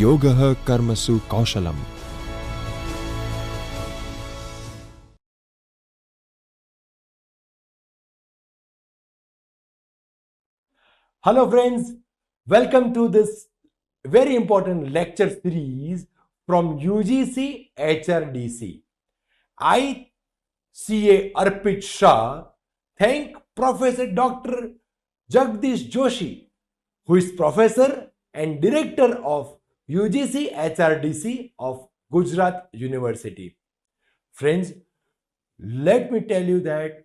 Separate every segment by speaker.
Speaker 1: Yogaha Karmasu Kaushalam.
Speaker 2: Hello friends, welcome to this very important lecture series from UGC HRDC. I, CA Arpit Shah, thank Professor Dr. Jagdish Joshi, who is Professor and Director of UGC HRDC of Gujarat University. Friends, let me tell you that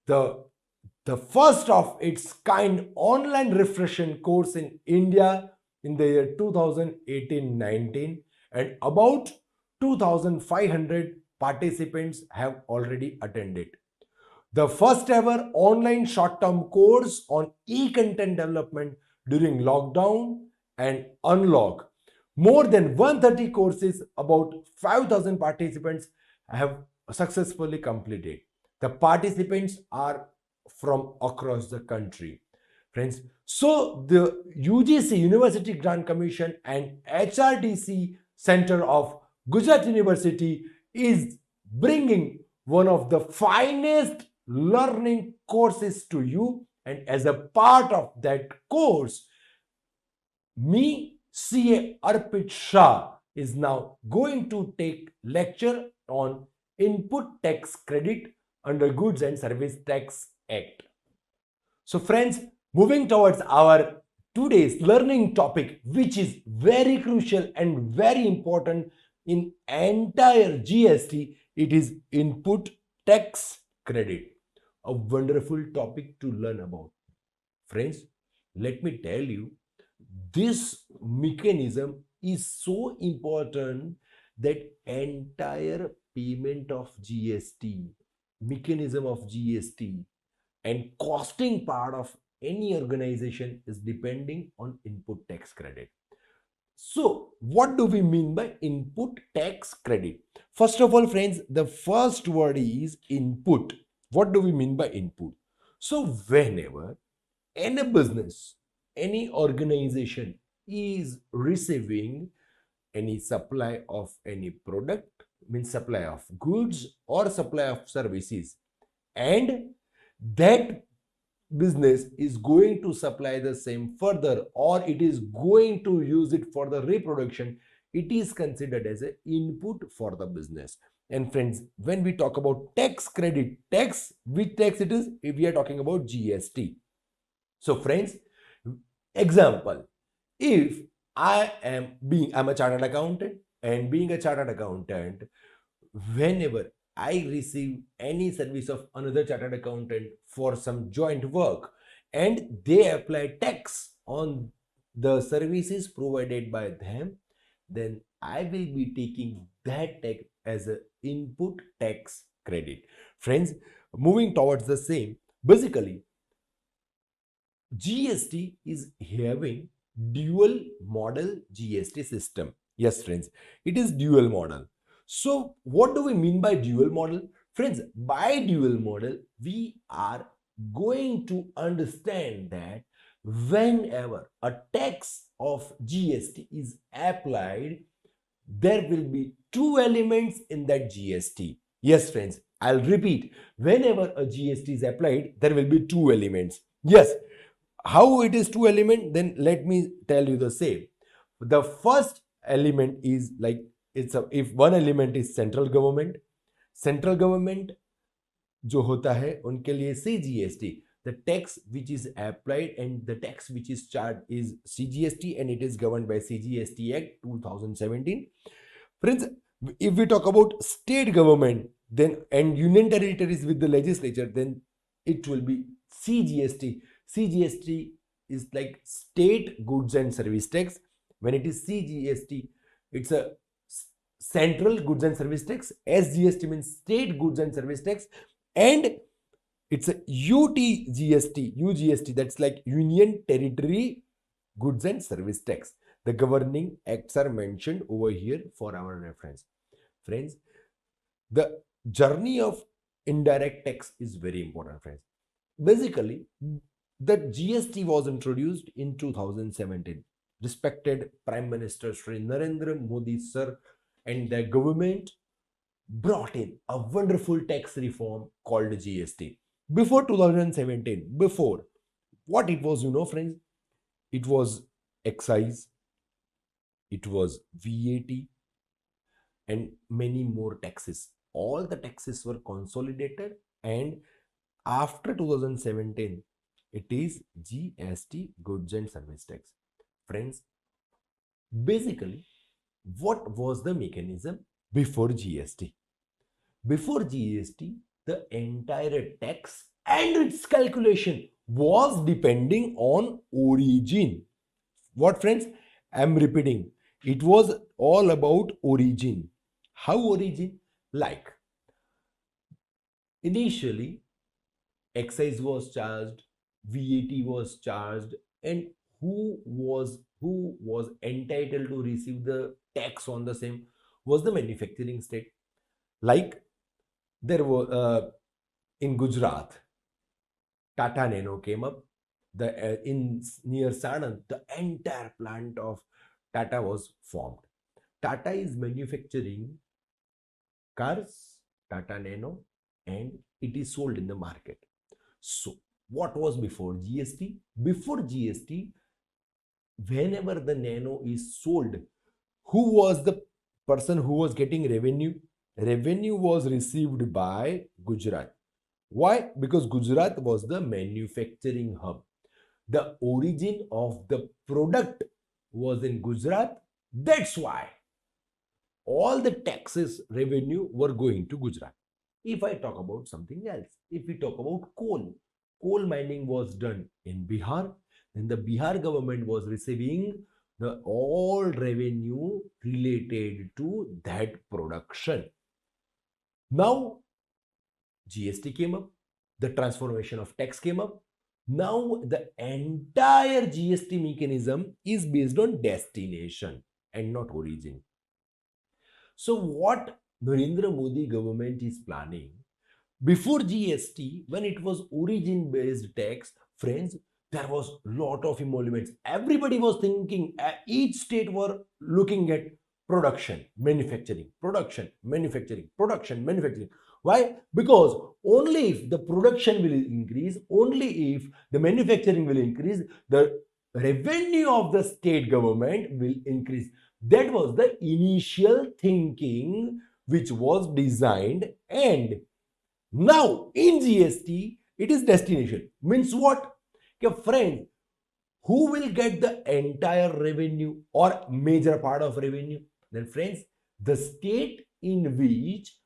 Speaker 2: the first of its kind online refresher course in India in the year 2018-19, and about 2500 participants have already attended. The first ever online short-term course on e-content development during lockdown and unlock. More than 130 courses, about 5,000 participants have successfully completed. The participants are from across the country. Friends, so the UGC University Grant Commission and HRDC Center of Gujarat University is bringing one of the finest learning courses to you, and as a part of that course, me, CA Arpit Shah, is now going to take lecture on input tax credit under Goods and Service Tax Act. So friends, moving towards our today's learning topic, which is very crucial and very important in entire GST, it is input tax credit. A wonderful topic to learn about. Friends, let me tell you, this mechanism is so important that entire payment of GST, mechanism of GST, and costing part of any organization is depending on input tax credit. So, what do we mean by input tax credit? First of all, friends, the first word is input. What do we mean by input? So, whenever any business, any organization is receiving any supply of any product, means supply of goods or supply of services, and that business is going to supply the same further, or it is going to use it for the reproduction, it is considered as an input for the business. And friends, when we talk about tax credit, tax, which tax it is? If we are talking about GST. So friends, example, if I'm a chartered accountant, and being a chartered accountant, whenever I receive any service of another chartered accountant for some joint work, and they apply tax on the services provided by them, then I will be taking that tax as an input tax credit. Friends, moving towards the same, basically, GST is having dual model GST system. Yes, friends, it is dual model. So, what do we mean by dual model? Friends, by dual model, we are going to understand that whenever a tax of GST is applied, there will be two elements in that GST. Yes, friends, I'll repeat. Whenever a GST is applied, there will be two elements. Yes, how it is two element? Then let me tell you the same. The first element is like, if one element is central government जो होता है उनके लिए CGST, the tax which is applied and the tax which is charged is CGST, and it is governed by CGST Act 2017. Friends, if we talk about state government, then and union territories with the legislature, then it will be CGST. CGST is like state goods and service tax. When it is CGST, it's a central goods and service tax. SGST means state goods and service tax, and it's a UGST, that's like union territory goods and service tax. The governing acts are mentioned over here for our reference. Friends, the journey of indirect tax is very important, friends. Basically, the GST was introduced in 2017. respected Prime Minister Shri Narendra Modi sir and the government brought in a wonderful tax reform called GST. Before 2017, before, what it was, friends, it was excise, it was VAT, and many more taxes. All the taxes were consolidated, and after 2017, it is GST, goods and service tax. Friends, basically, what was the mechanism before GST? Before GST, the entire tax and its calculation was depending on origin. What, friends? I am repeating. It was all about origin. How origin? Like, initially, excise was charged, VAT was charged, and who was entitled to receive the tax on the same was the manufacturing state. Like, there was in Gujarat, Tata Nano came up. In near Sanand, the entire plant of Tata was formed. Tata is manufacturing cars, Tata Nano, and it is sold in the market. So, what was before GST? Before GST, whenever the Nano is sold, who was the person who was getting revenue? Revenue was received by Gujarat. Why? Because Gujarat was the manufacturing hub. The origin of the product was in Gujarat. That's why all the taxes revenue were going to Gujarat. If I talk about something else, if we talk about coal mining was done in Bihar, then the Bihar government was receiving the all revenue related to that production. Now GST came up, the transformation of tax came up. Now the entire GST mechanism is based on destination and not origin. So what Narendra Modi government is planning, before GST, when it was origin based tax, friends, there was lot of emoluments. Everybody was thinking, each state were looking at production, manufacturing, production, manufacturing, production, manufacturing. Why? Because only if the production will increase, only if the manufacturing will increase, the revenue of the state government will increase. That was the initial thinking which was designed, and now in GST it is destination. Means what? Okay, friend, who will get the entire revenue or major part of revenue? Then friends, the state in which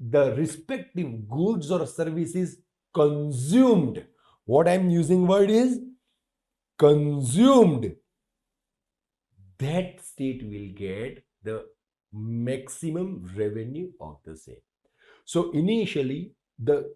Speaker 2: the respective goods or services consumed. What I am using word is consumed. That state will get the maximum revenue of the same. So initially, the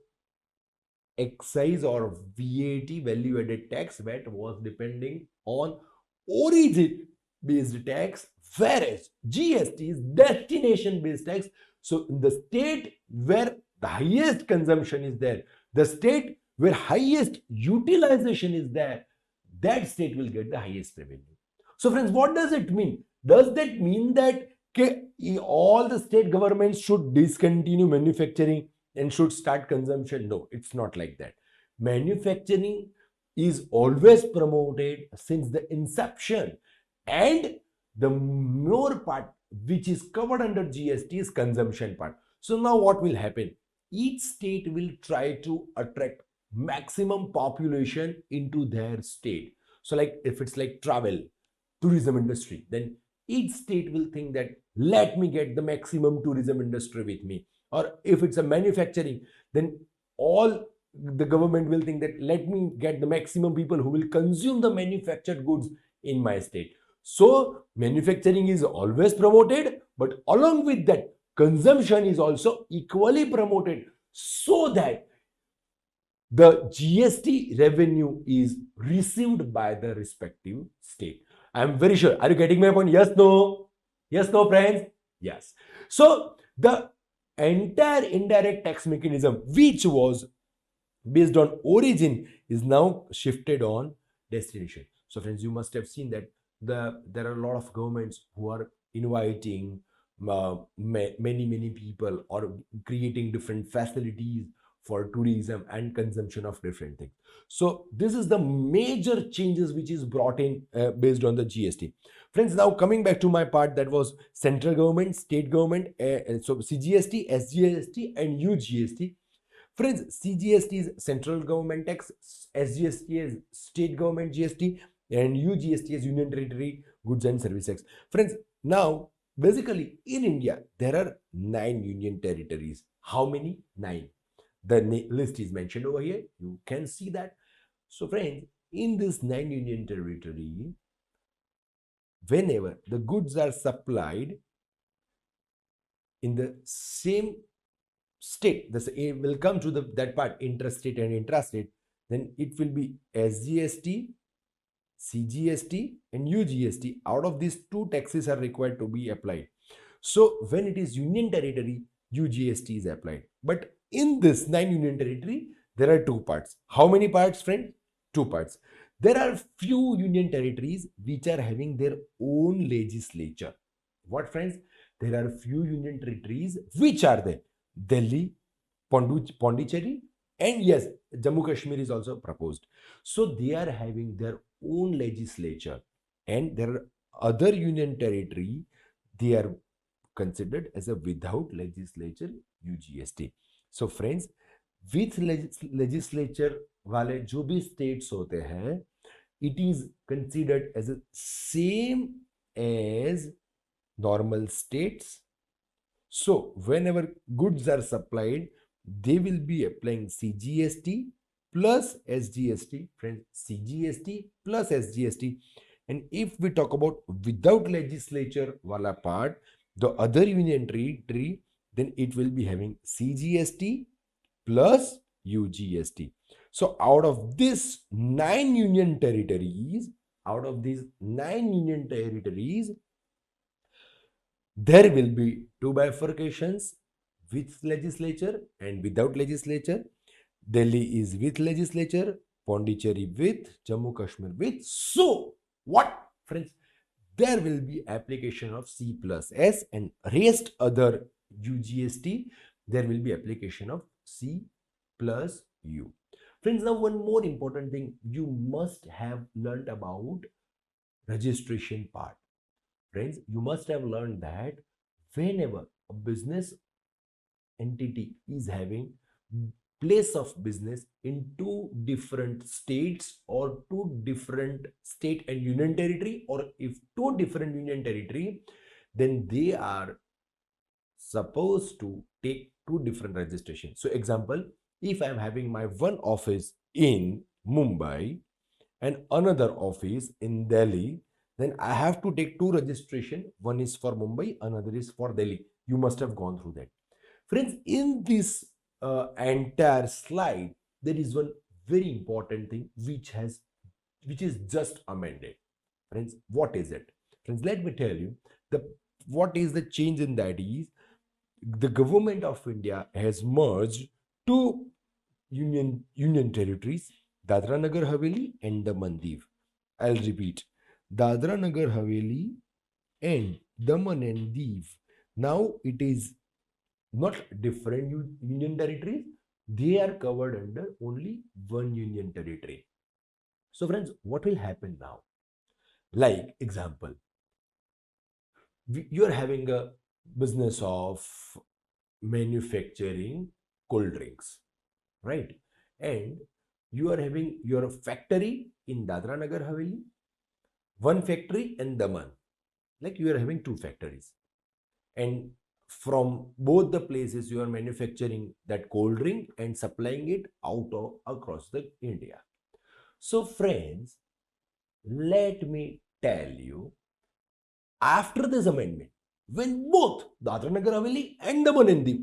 Speaker 2: excise or VAT, value added tax, VAT, was depending on origin based tax, whereas GST is destination based tax. So in the state where the highest consumption is there, the state where highest utilization is there, that state will get the highest revenue. So friends, what does it mean? Does that mean that all the state governments should discontinue manufacturing and should start consumption? No, it's not like that. Manufacturing is always promoted since the inception, and the more part which is covered under GST is consumption part. So now what will happen? Each state will try to attract maximum population into their state. So like if it's like travel, tourism industry, then each state will think that let me get the maximum tourism industry with me. Or if it's a manufacturing, then all the government will think that let me get the maximum people who will consume the manufactured goods in my state. So manufacturing is always promoted, but along with that, consumption is also equally promoted, so that the GST revenue is received by the respective state. I am very sure. Are you getting my point? Yes, no? Yes, no, friends? Yes. So the entire indirect tax mechanism, which was based on origin, is now shifted on destination. So friends, you must have seen that there are a lot of governments who are inviting many people or creating different facilities for tourism and consumption of different things. So this is the major changes which is brought in based on the GST. Friends, now coming back to my part, that was central government, state government, so CGST, SGST and UGST. Friends, CGST is central government tax, SGST is state government GST, and UGST is Union Territory Goods and Service Tax. Friends, now basically in India there are 9 union territories. How many? 9. The list is mentioned over here. You can see that. So friends, in this 9 union territory, whenever the goods are supplied in the same state, this will come to that part, interstate and intrastate, then it will be SGST, CGST and UGST. Out of these, 2 taxes are required to be applied. So when it is union territory, UGST is applied. But in this 9 union territory, there are 2 parts. How many parts, friend? 2 parts. There are few union territories which are having their own legislature. What, friends? There are few union territories which are there. Delhi, Pondicherry, and yes, Jammu Kashmir is also proposed. So they are having their own legislature, and there are other union territory, they are considered as a without legislature, UGST. So friends, with legislature वाले जो भी states होते हैं, it is considered as a same as normal states. So whenever goods are supplied, they will be applying CGST plus SGST. Friends, CGST plus SGST. And if we talk about without legislature wala part, the other union territory, then it will be having CGST plus UGST. So out of these 9 union territories, there will be 2 bifurcations, with legislature and without legislature. Delhi is with legislature, Pondicherry with, Jammu Kashmir with. So what, friends? There will be application of C plus S, and rest other UGST, there will be application of C plus U. Friends, now one more important thing you must have learned about registration part. Friends, you must have learned that whenever a business entity is having place of business in 2 different states or 2 different state and union territory, or if 2 different union territory, then they are supposed to take 2 different registrations. So example, if I am having my one office in Mumbai and another office in Delhi, then I have to take 2 registration. One is for Mumbai, another is for Delhi. You must have gone through that. Friends, in this entire slide, there is one very important thing which is just amended. Friends, what is it? Friends, let me tell you, what is the change in that is the government of India has merged 2 union territories, Dadra Nagar Haveli and Daman Diu. I'll repeat, Dadra Nagar Haveli and Daman and Diu. Now it is not different union territories, they are covered under only one union territory. So friends, what will happen now? Like example, you are having a business of manufacturing cold drinks, right? And you are having your factory in Dadra Nagar Haveli, one factory in Daman. Like you are having 2 factories, and from both the places you are manufacturing that cold drink and supplying it across the India. So friends, let me tell you, after this amendment, when both Dadra Nagar Haveli and Daman and Diu,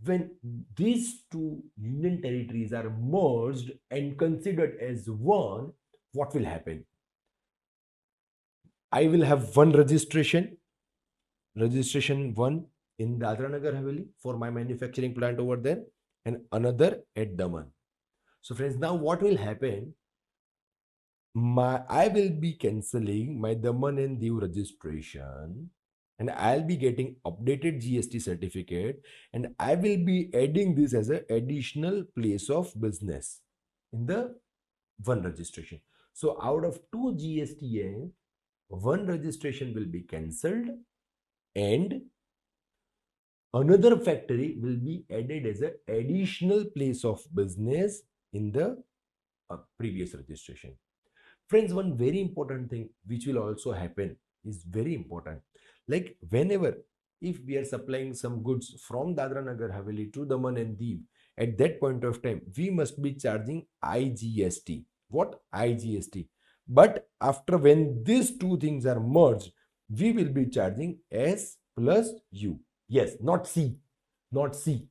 Speaker 2: when these 2 union territories are merged and considered as one, what will happen? I will have one registration 1 in Dadra Nagar Haveli for my manufacturing plant over there, and another at Daman. So friends, now what will happen? I will be cancelling my Daman and Diu registration, and I'll be getting updated GST certificate, and I will be adding this as an additional place of business in the one registration. So out of two GSTN, one registration will be cancelled and another factory will be added as an additional place of business in the previous registration. Friends, one very important thing which will also happen is very important. Like whenever, if we are supplying some goods from Dadra Nagar Haveli to Daman and Diu, at that point of time, we must be charging IGST. What? IGST. But after when these two things are merged, we will be charging S plus U. Yes, not C. Not C.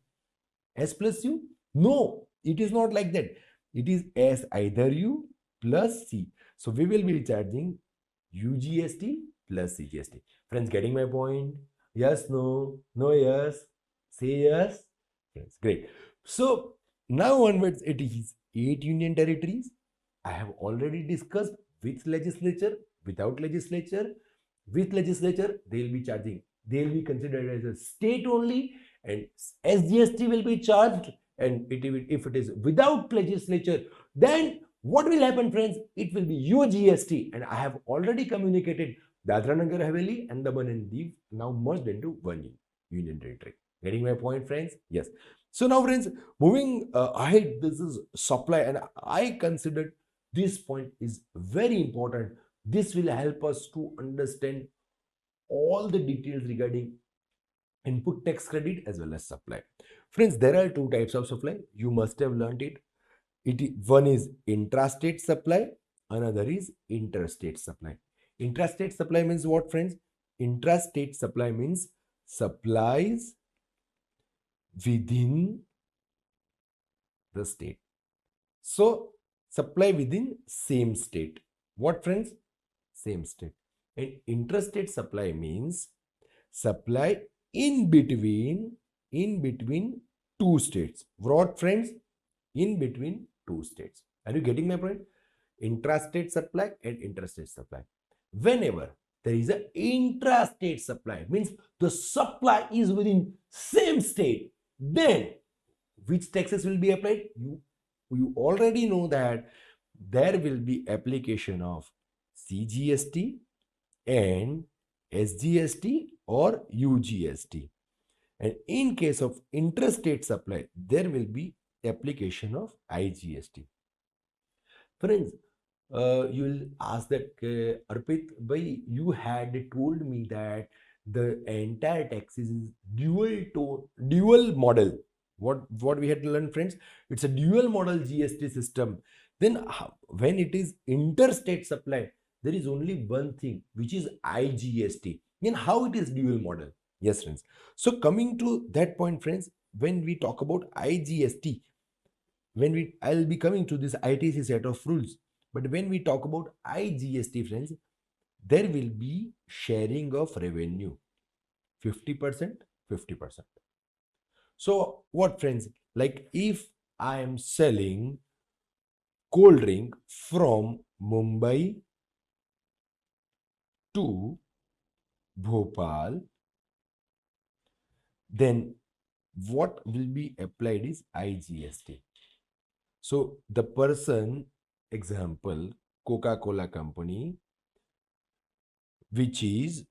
Speaker 2: S plus U? No, it is not like that. It is S either U plus C. So we will be charging UGST plus CGST. Friends, getting my point? Yes, no, no, yes. Say yes. Friends, great. So now onwards, it is 8 union territories. I have already discussed with legislature, without legislature. With legislature, they will be charging. They will be considered as a state only, and SGST will be charged. And if it is without legislature, then what will happen, friends? It will be UGST, and I have already communicated Dadra Nagar Haveli and Daman and Diu now merged into one union territory. Getting my point, friends? Yes. So now, friends, moving ahead, this is supply, and I considered this point is very important. This will help us to understand all the details regarding input tax credit as well as supply. Friends, there are two types of supply. You must have learned it. One is intrastate supply, another is interstate supply. Intrastate supply means what, friends? Intrastate supply means supplies within the state. So, supply within same state. What, friends? Same state. And interstate supply means supply in between two states. What, friends? In between two states. Are you getting my point? Intrastate supply and interstate supply. Whenever there is an intrastate supply, means the supply is within same state, then which taxes will be applied? You already know that there will be application of CGST and SGST or UGST. And in case of interstate supply, there will be application of IGST. Friends, you will ask that, Arpit, you had told me that the entire taxes is dual model. What we had to learn, friends? It's a dual model GST system. Then when it is interstate supply, there is only one thing, which is IGST. Then how it is dual model? Yes, friends. So coming to that point, friends, when we talk about IGST, I'll be coming to this ITC set of rules. But when we talk about IGST, friends, there will be sharing of revenue, 50%, 50%. So what, friends? Like if I am selling cold drink from Mumbai to Bhopal, then what will be applied is IGST. So the person, example, Coca-Cola company, which is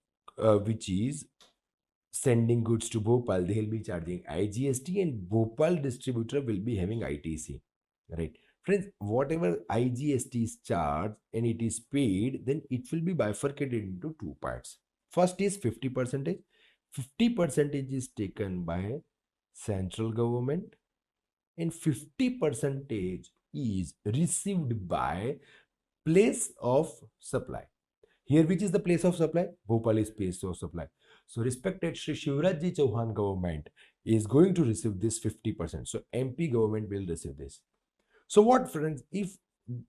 Speaker 2: sending goods to Bhopal, they will be charging IGST, and Bhopal distributor will be having ITC, right? Friends, whatever IGST is charged and it is paid, then it will be bifurcated into two parts. First is 50%. 50% is taken by central government, and 50% is received by place of supply. Here, which is the place of supply? Bhopal is place of supply. So, respected Shri Shivraj Ji Chauhan government is going to receive this 50%. So, MP government will receive this. So, what, friends? If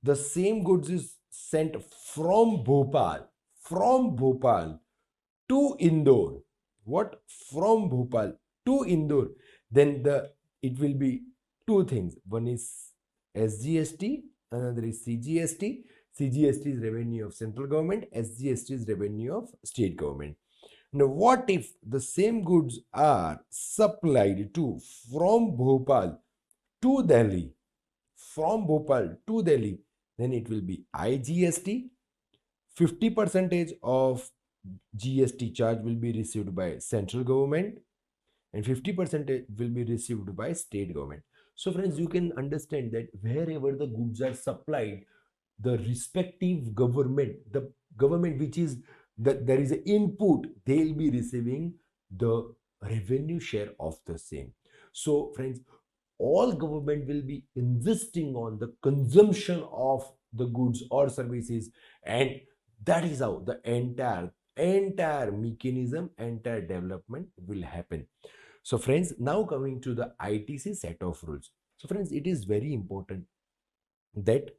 Speaker 2: the same goods is sent from Bhopal to Indore, what? From Bhopal to Indore, then it will be two things. One is SGST, another is CGST. CGST is revenue of central government, SGST is revenue of state government. Now, what if the same goods are supplied to from Bhopal to Delhi? From Bhopal to Delhi, then it will be IGST. 50% of GST charge will be received by central government and 50% will be received by state government. So friends, you can understand that wherever the goods are supplied, the respective government, the government which is that there is an input, they'll be receiving the revenue share of the same. So friends, all government will be investing on the consumption of the goods or services, and that is how the entire mechanism, entire development will happen. So friends, now coming to the ITC set of rules. So friends, it is very important that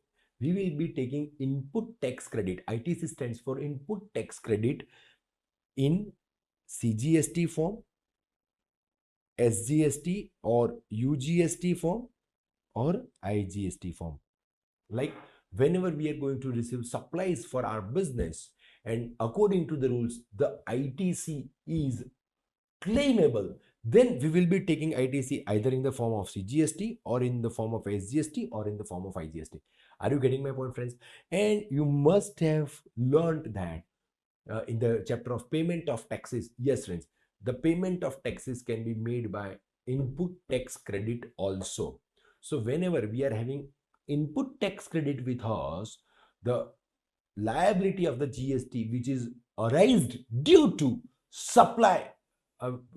Speaker 2: we will be taking input tax credit. ITC stands for input tax credit in CGST form, SGST or UGST form or IGST form. Like whenever we are going to receive supplies for our business, and according to the rules, the ITC is claimable, then we will be taking ITC either in the form of CGST or in the form of SGST or in the form of IGST. Are you getting my point, friends? And you must have learned that in the chapter of payment of taxes. Yes, friends, the payment of taxes can be made by input tax credit also. So whenever we are having input tax credit with us, the liability of the GST which is arised due to supply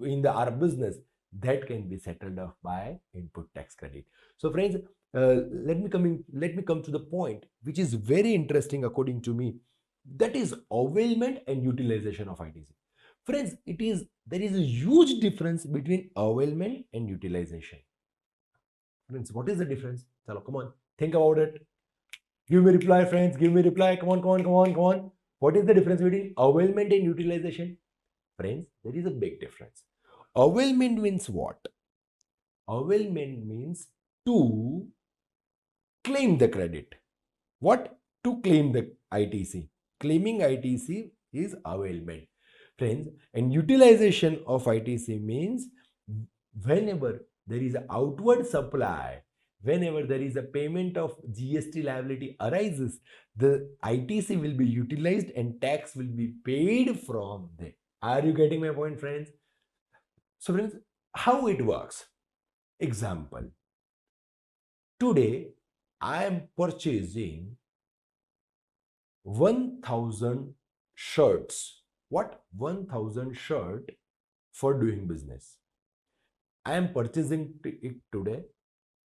Speaker 2: in our business, that can be settled off by input tax credit. So friends, let me come to the point which is very interesting according to me, that is availment and utilization of ITC. Friends, there is a huge difference between availment and utilization. Friends, what is the difference? Chalo, come on, think about it. Give me reply, friends. Give me reply. Come on. What is the difference between availment and utilization? Friends, there is a big difference. Availment means what? Availment means to claim the credit. What? To claim the ITC. Claiming ITC is availment. Friends, and utilization of ITC means whenever there is an outward supply, whenever there is a payment of GST liability arises, the ITC will be utilized and tax will be paid from there. Are you getting my point, friends? So friends, how it works? Example. Today, I am purchasing 1000 shirts. What? 1000 shirt for doing business. I am purchasing it today.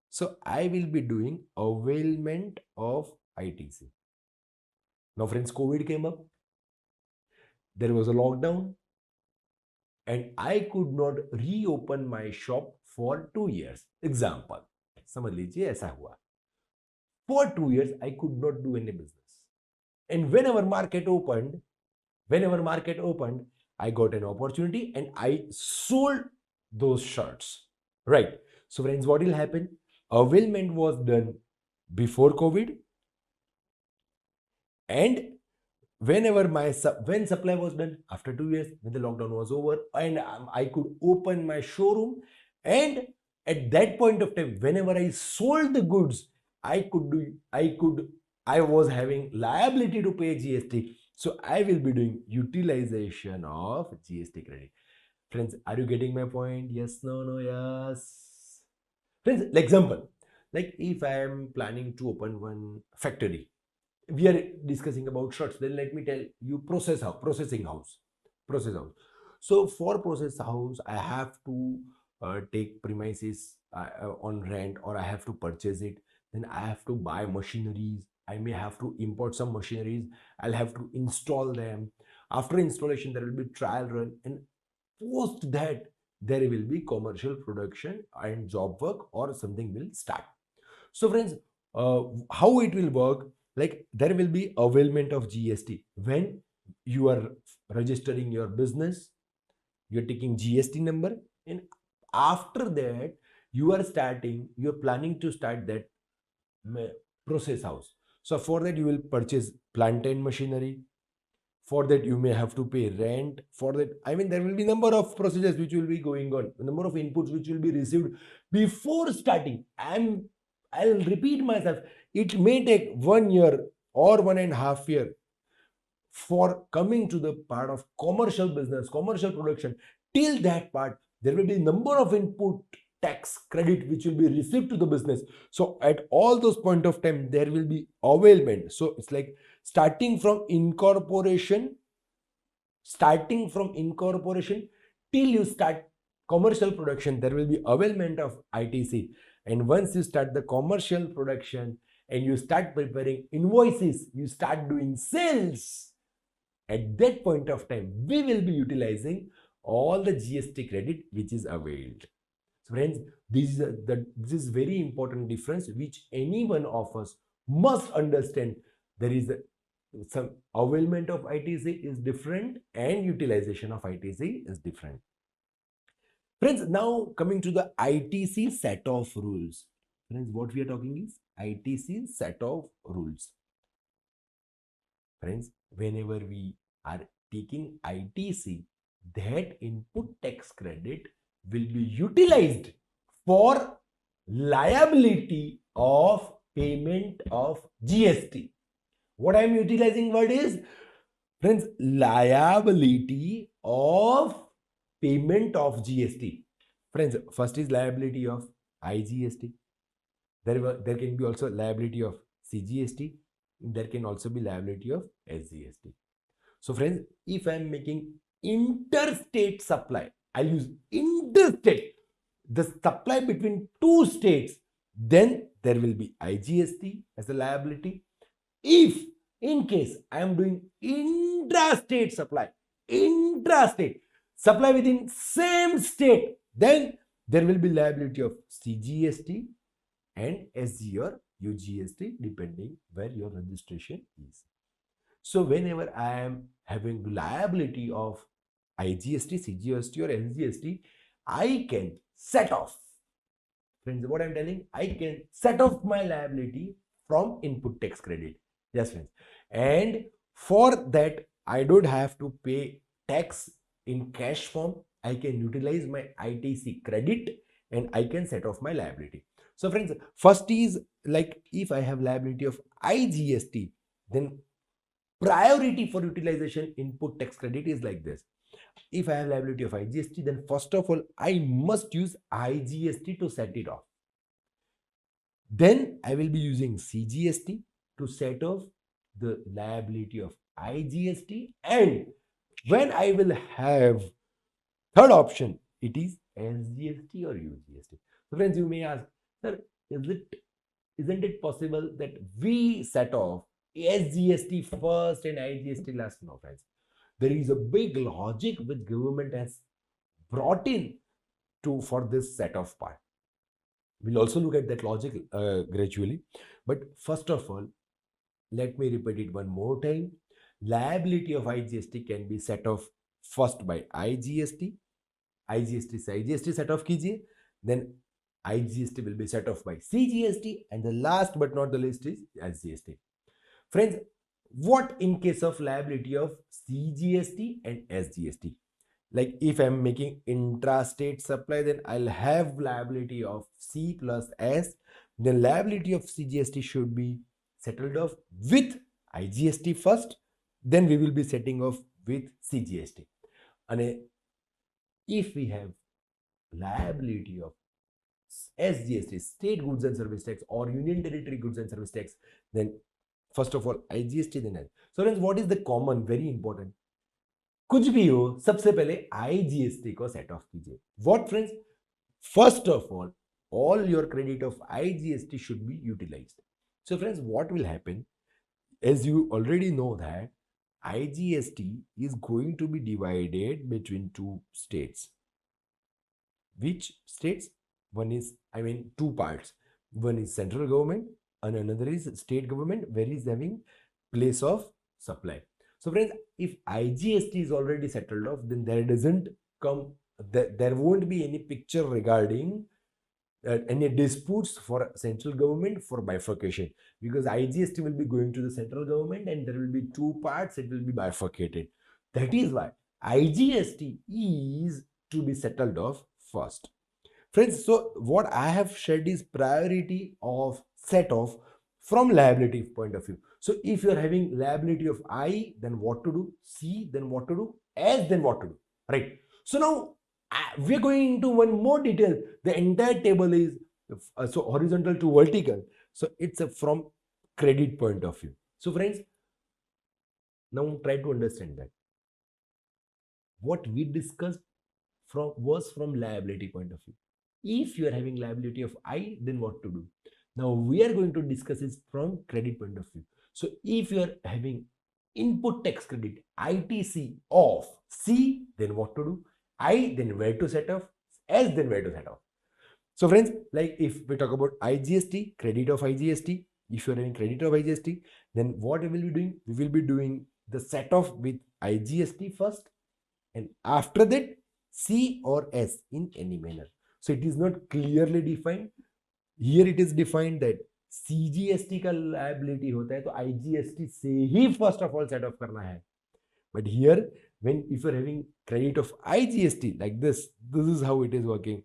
Speaker 2: So I will be doing availment of ITC. Now friends, COVID came up. There was a lockdown and I could not reopen my shop for 2 years. Example, समझ लीजिए ऐसा हुआ. For 2 years, I could not do any business. And whenever market opened, I got an opportunity and I sold those shirts. Right. So friends, what will happen? Availment was done before COVID, and when supply was done after 2 years, when the lockdown was over, and I could open my showroom, and at that point of time, whenever I sold the goods, I was having liability to pay GST. So I will be doing utilization of GST credit. Friends, are you getting my point? Yes, no, yes. Friends, example, like if I am planning to open one factory, we are discussing about shirts, then let me tell you processing house. So for process house, I have to take premises on rent, or I have to purchase it. Then I have to buy machineries. I may have to import some machineries. I'll have to install them. After installation, there will be trial run, and post that there will be commercial production and job work, or something will start. So friends, how it will work? Like there will be availment of GST when you are registering your business, you're taking GST number, and after that you're planning to start that process house. So for that you will purchase plant and machinery. For that you may have to pay rent. For that, I mean, there will be number of procedures which will be going on, number of inputs which will be received before starting. I'll repeat myself. It may take 1 year or 1.5 years for coming to the part of commercial business, commercial production. Till that part, there will be number of input tax credit which will be received to the business. So at all those point of time, there will be availment. So it's like starting from incorporation till you start commercial production, there will be availment of ITC. And once you start the commercial production and you start preparing invoices, you start doing sales, at that point of time, we will be utilizing all the GST credit which is availed. So friends, this is very important difference which any one of us must understand. There is some availment of ITC is different and utilization of ITC is different. Friends, now coming to the ITC set of rules. Friends, what we are talking is ITC set of rules. Friends, whenever we are taking ITC, that input tax credit will be utilized for liability of payment of GST. What I am utilizing word is, friends, liability of payment of GST. Friends, first is liability of IGST. There can be also liability of CGST. There can also be liability of SGST. So friends, if I am making interstate supply, I'll use interstate, the supply between two states, then there will be IGST as a liability. If in case I am doing intrastate supply within same state, then there will be liability of CGST and SG or UGST depending where your registration is. So whenever I am having liability of IGST, CGST or SGST, I can set off. Friends, what I am telling, I can set off my liability from input tax credit. Yes, friends. And for that, I don't have to pay tax in cash form. I can utilize my ITC credit and I can set off my liability. So friends, first is like if I have liability of IGST, then priority for utilization input tax credit is like this. If I have liability of IGST, then first of all, I must use IGST to set it off. Then I will be using CGST to set off the liability of IGST. And when I will have third option, it is SGST or UGST. So friends, you may ask, sir, isn't it possible that we set off SGST first and IGST last? No, friends. There is a big logic which government has brought in for this set off part. We'll also look at that logic gradually. But first of all, let me repeat it one more time. Liability of IGST can be set off first by IGST. IGST set off कीजिए. Then IGST will be set off by CGST. And the last but not the least is SGST. Friends, what in case of liability of CGST and SGST? Like if I'm making intrastate supply, then I'll have liability of C plus S. Then liability of CGST should be settled off with IGST first. Then we will be setting off with CGST. And if we have liability of SGST, State Goods and Service Tax or Union Territory Goods and Service Tax, then first of all IGST, then S. So friends, what is the common, very important, कुछ भी हो सबसे पहले IGST को set off कीजिए. What friends? First of all your credit of IGST should be utilized. So friends, what will happen? As you already know that IGST is going to be divided between two states. Which states? One is, two parts. One is central government and another is state government where is having place of supply. So friends, if IGST is already settled off, then there won't be any picture regarding any disputes for central government for bifurcation, because IGST will be going to the central government and there will be two parts, it will be bifurcated. That is why IGST is to be settled off first. Friends, so what I have shared is priority of set off from liability point of view. So if you are having liability of I, then what to do? C, then what to do? S, then what to do? Right. So now we are going into one more detail. The entire table is so horizontal to vertical. So it's from credit point of view. So friends, now try to understand that what we discussed was from liability point of view. If you are having liability of I, then what to do? Now we are going to discuss it from credit point of view. So if you are having input tax credit ITC of C, then what to do? I, then where to set off? S, then where to set off? So friends, like if we talk about IGST, credit of IGST, if you are having credit of IGST, then what we will be doing? We will be doing the set off with IGST first, and after that C or S in any manner. So it is not clearly defined. Here it is defined that CGST का liability होता है तो IGST से ही first of all set off करना है. But here, when if you're having credit of IGST like this is how it is working.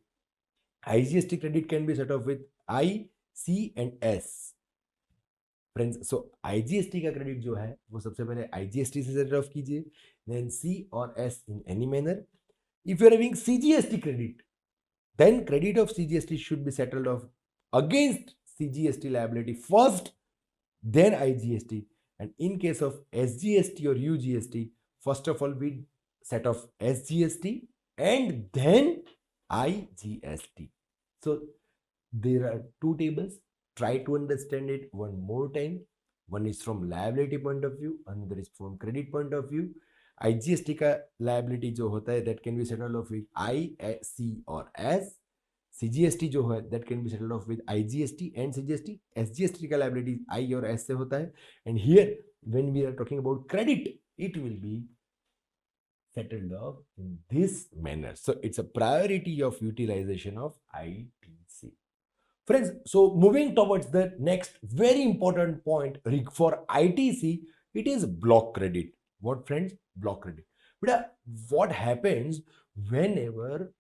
Speaker 2: IGST credit can be set off with I, C and S. Friends, so IGST का credit जो है वो सबसे पहले IGST से set off कीजिए, then C और S in any manner. If you are having CGST credit, then credit of CGST should be settled off against CGST liability first, then IGST. And in case of SGST or UGST, first of all we set off SGST and then IGST. So there are two tables. Try to understand it one more time. One is from liability point of view, another is from credit point of view. IGST का liability जो होता है that can be settled off with I, C और S. CGST जो है that can be settled off with IGST and CGST. SGST का liability I और S से होता है. And here when we are talking about credit, it will be settled off in this manner. So it's a priority of utilization of ITC. Friends, so moving towards the next very important point for ITC, it is block credit. What friends? Block credit. But what happens whenever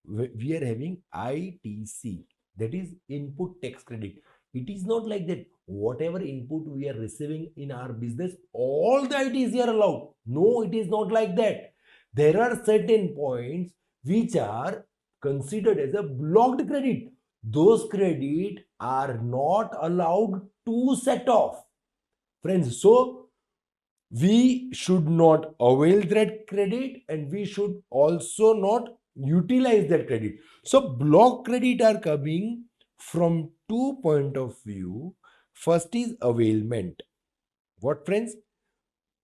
Speaker 2: we are having ITC, that is input tax credit? It is not like that whatever input we are receiving in our business, all the ITC are allowed. No, it is not like that. There are certain points which are considered as a blocked credit. Those credit are not allowed to set off. Friends, so we should not avail that credit and we should also not utilize that credit. So block credit are coming from two point of view. First is availment. What friends?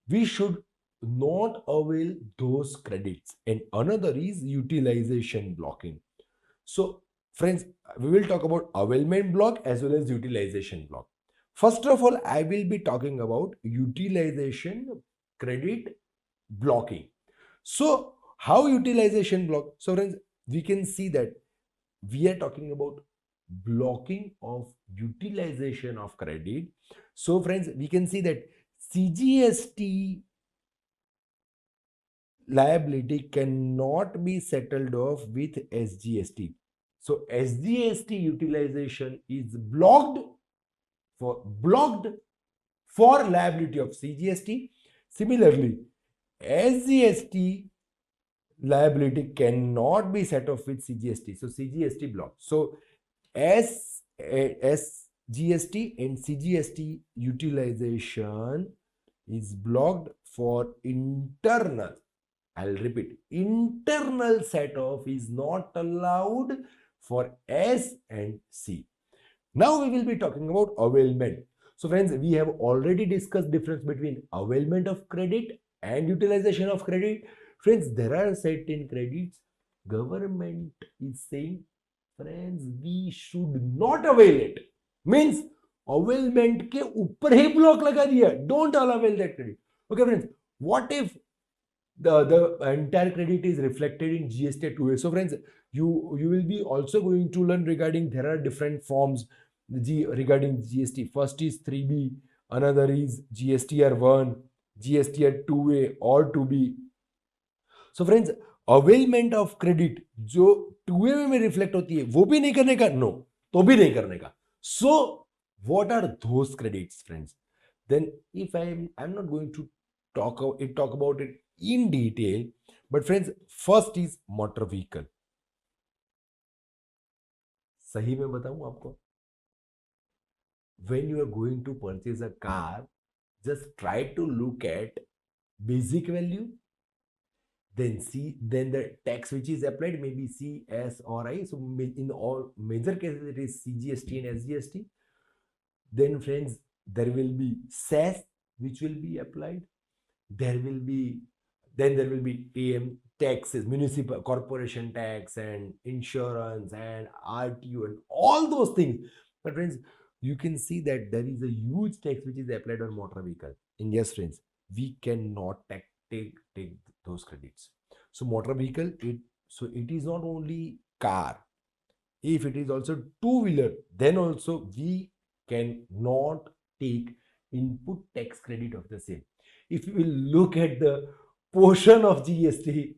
Speaker 2: We should not avail those credits, and another is utilization blocking. So friends, we will talk about availment block as well as utilization block. First of all, I will be talking about utilization credit blocking. So how utilization block? So friends, we can see that we are talking about blocking of utilization of credit. So friends, we can see that CGST liability cannot be settled off with SGST. So SGST utilization is blocked for liability of CGST. Similarly, SGST liability cannot be set off with CGST. So CGST blocked. So SGST and CGST utilization is blocked for internal. I'll repeat, internal set off is not allowed for S and C. Now we will be talking about availment. So friends, we have already discussed difference between availment of credit and utilization of credit. Friends, there are certain credits government is saying, friends, we should not avail it. Means availment के ऊपर ही block लगा दिया. Don't avail that credit. Okay friends, what if the entire credit is reflected in GST 2A? So friends, You will be also going to learn regarding there are different forms regarding GST. First is 3B, another is GSTR 1, GSTR 2A or 2B. So friends, availment of credit जो 2A में reflect होती है वो भी नहीं करने का, no, तो भी नहीं करने का. सो what are those credits, friends? Then if I'm not going to talk about it in detail, but friends, first is motor vehicle. सही में बताऊं आपको, when you are going to purchase a car, just try to look at basic value, then then the tax which is applied may be C, S or I. So in all major cases it is CGST and SGST. Then friends, there will be cess which will be applied. There will be AM taxes, municipal corporation tax and insurance and RTO and all those things. But friends, you can see that there is a huge tax which is applied on motor vehicle. And yes, friends, we cannot take those credits. So motor vehicle, it is not only car. If it is also two-wheeler, then also we cannot take input tax credit of the same. If you will look at the portion of GST,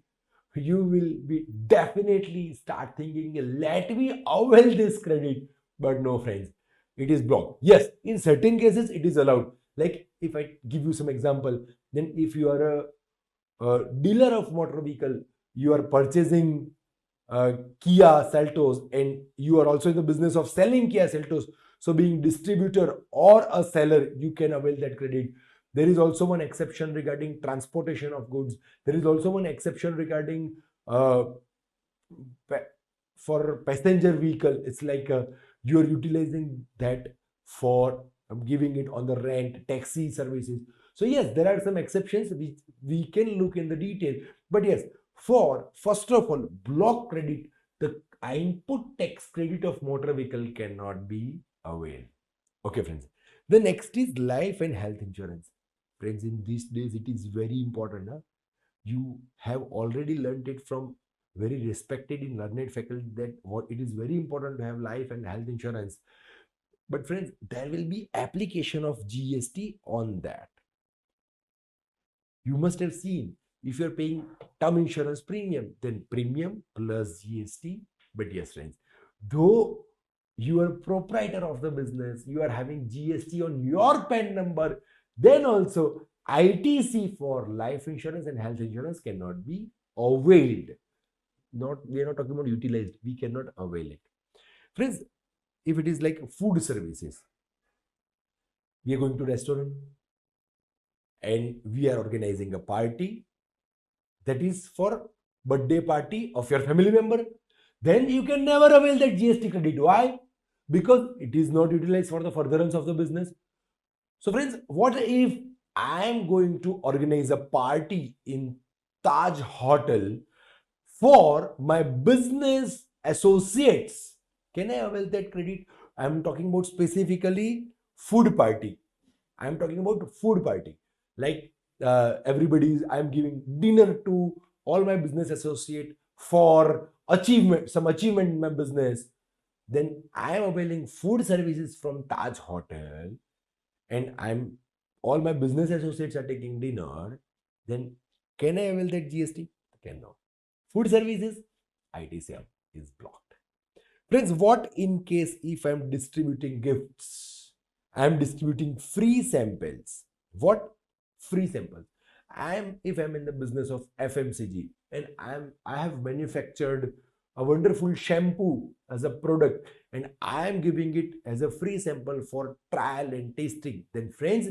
Speaker 2: you will be definitely start thinking, let me avail this credit. But no, friends, it is blocked. Yes, in certain cases it is allowed. Like if I give you some example, then if you are a dealer of motor vehicle, you are purchasing Kia Seltos and you are also in the business of selling Kia Seltos. So being distributor or a seller, you can avail that credit. There is also one exception regarding transportation of goods. There is also one exception regarding for passenger vehicle. It's like you are utilizing that for giving it on the rent, taxi services. So yes, there are some exceptions which we can look in the detail. But yes, for first of all, block credit, the input tax credit of motor vehicle cannot be availed. Okay, friends. The next is life and health insurance. Friends, in these days, it is very important. Huh? You have already learned it from very respected in learned faculty that what it is very important to have life and health insurance. But friends, there will be application of GST on that. You must have seen, if you're paying term insurance premium, then premium plus GST. But yes, friends, though you are proprietor of the business, you are having GST on your PAN number, then also ITC for life insurance and health insurance cannot be availed. We are not talking about utilized. We cannot avail it. Friends, if it is like food services, we are going to restaurant and we are organizing a party that is for birthday party of your family member, then you can never avail that GST credit. Why? Because it is not utilized for the furtherance of the business. So friends, what if I am going to organize a party in Taj Hotel for my business associates? Can I avail that credit? I am talking about specifically food party. I am talking about food party. Like I'm giving dinner to all my business associate for some achievement in my business. Then I am availing food services from Taj Hotel and all my business associates are taking dinner. Then can I avail that GST? Cannot. Food services, ITC is blocked. Friends, what in case if I'm distributing gifts? I'm distributing free samples. What free samples? If I'm in the business of FMCG and I have manufactured a wonderful shampoo as a product and I am giving it as a free sample for trial and tasting, then friends,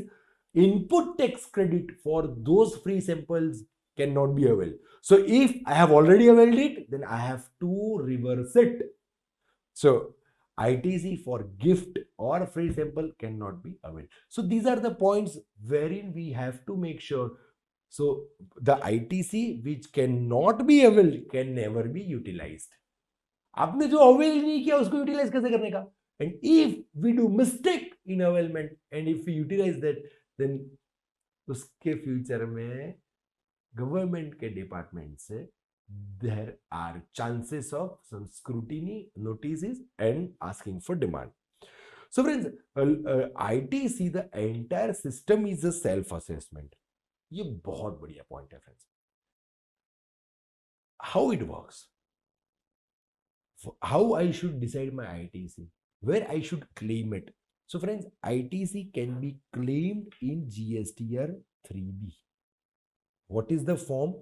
Speaker 2: input tax credit for those free samples cannot be availed. So if I have already availed it, then I have to reverse it. So ITC for gift or free sample cannot be availed. So these are the points wherein we have to make sure. So the ITC which cannot be availed can never be utilized. आपने जो avail नहीं किया उसको utilise कैसे करने का? And if we do mistake in availment and if we utilize that, then उसके future में गवर्नमेंट के डिपार्टमेंट से there are chances of some scrutiny, notices, and asking for demand. So friends, ITC, the entire system is a self assessment. ये बहुत बढ़िया point है friends. How it works, how I should decide my ITC, where I should claim it. So friends, ITC can be claimed in GSTR 3B. What is the form?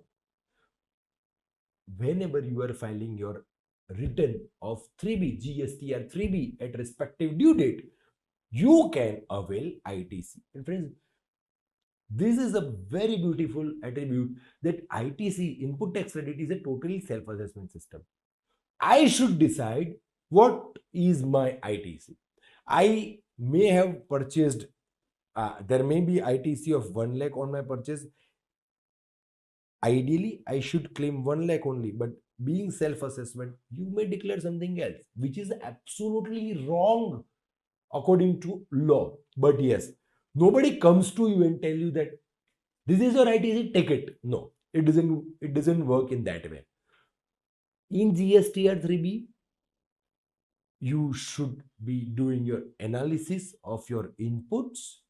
Speaker 2: Whenever you are filing your return of 3B, GSTR 3B at respective due date, you can avail ITC. And friends, this is a very beautiful attribute that ITC, input tax credit, is a totally self-assessment system. I should decide what is my ITC. I may have purchased, there may be ITC of 1 lakh on my purchase. Ideally, I should claim 1 lakh only, but being self-assessment, you may declare something else, which is absolutely wrong according to law. But yes, nobody comes to you and tell you that this is your ITC, take it. No, it doesn't work in that way. In GSTR 3B, you should be doing your analysis of your inputs.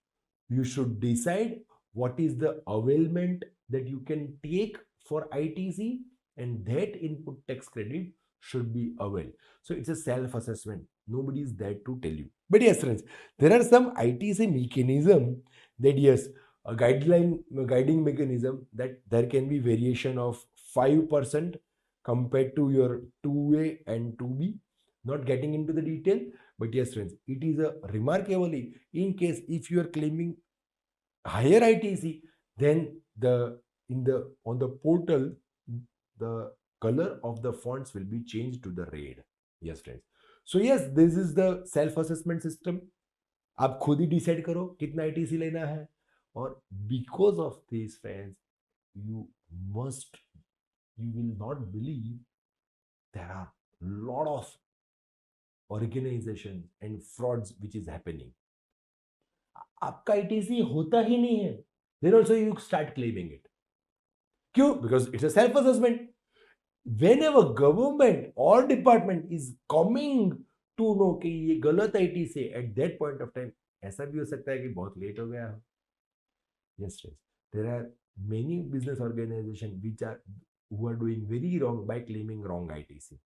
Speaker 2: You should decide what is the availment that you can take for ITC, and that input tax credit should be availed. So it's a self-assessment. Nobody is there to tell you. But yes, friends, there are some ITC mechanism that yes, a guiding mechanism that there can be variation of 5% compared to your 2A and 2B. Not getting into the detail, but yes, friends, it is a remarkably, in case if you are claiming higher ITC, then on the portal, the color of the fonts will be changed to the red. Yes, friends. So yes, this is the self assessment system. आप खुद ही decide करो कितना ITC लेना है, और because of this, friends, you will not believe there are lot of organization and frauds which is happening. आपका ITC होता ही नहीं है, then also you start claiming it. क्यों? Because it's a self assessment. Whenever government or department is coming to know कि ये गलत ITC है, at that point of time ऐसा भी हो सकता है कि बहुत लेट हो गया. Yes, friends, there are many business organizations who are doing very wrong by claiming wrong ITC.